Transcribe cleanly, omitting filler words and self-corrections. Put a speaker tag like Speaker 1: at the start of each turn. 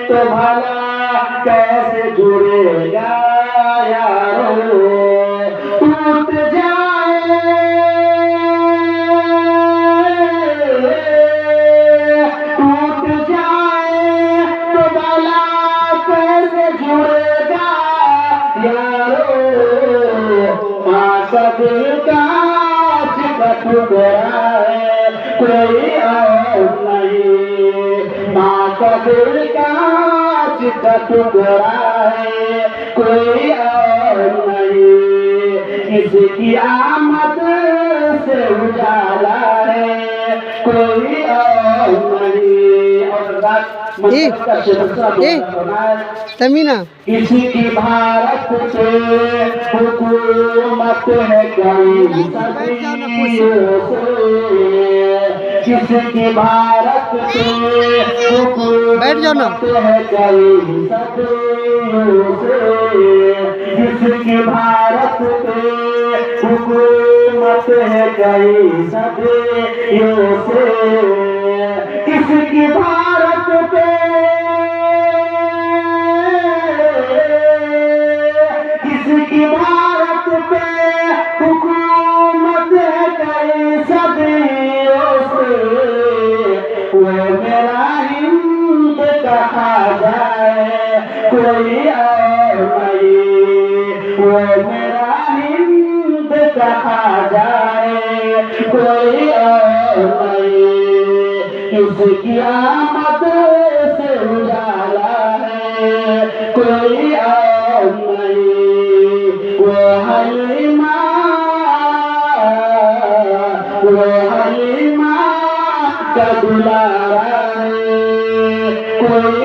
Speaker 1: तो भला कैसे जुड़ेगा यारो। टूट जाए तो भला कैसे जुड़ेगा यारो। माँ का दिल कांच का टुकड़ा है कोई और नहीं। माँ का दिल कांच का टुकड़ा है कोई और नहीं। किसकी आमद से उजाला है कोई और नहीं। और बात
Speaker 2: तमीना
Speaker 1: किसी की भारत पे हुकूमत है कई सदियों से। किसी की भारत पे
Speaker 2: बैठ जाओ ना।
Speaker 1: हुकूमत है कई सदियों से। किसी भारत पे हुकूमत है कई सदियों से। किसकी भारत पे किसकी भारत पे हुकूमत है कई सदियों से। वो मेरा हिंद कहा जाए कोई और नहीं। वो मेरा हिंद कहा जाए कोई और नहीं। किसकी आमद से उजाला है कोई और नहीं। वो हलीमा का दुलारा है कोई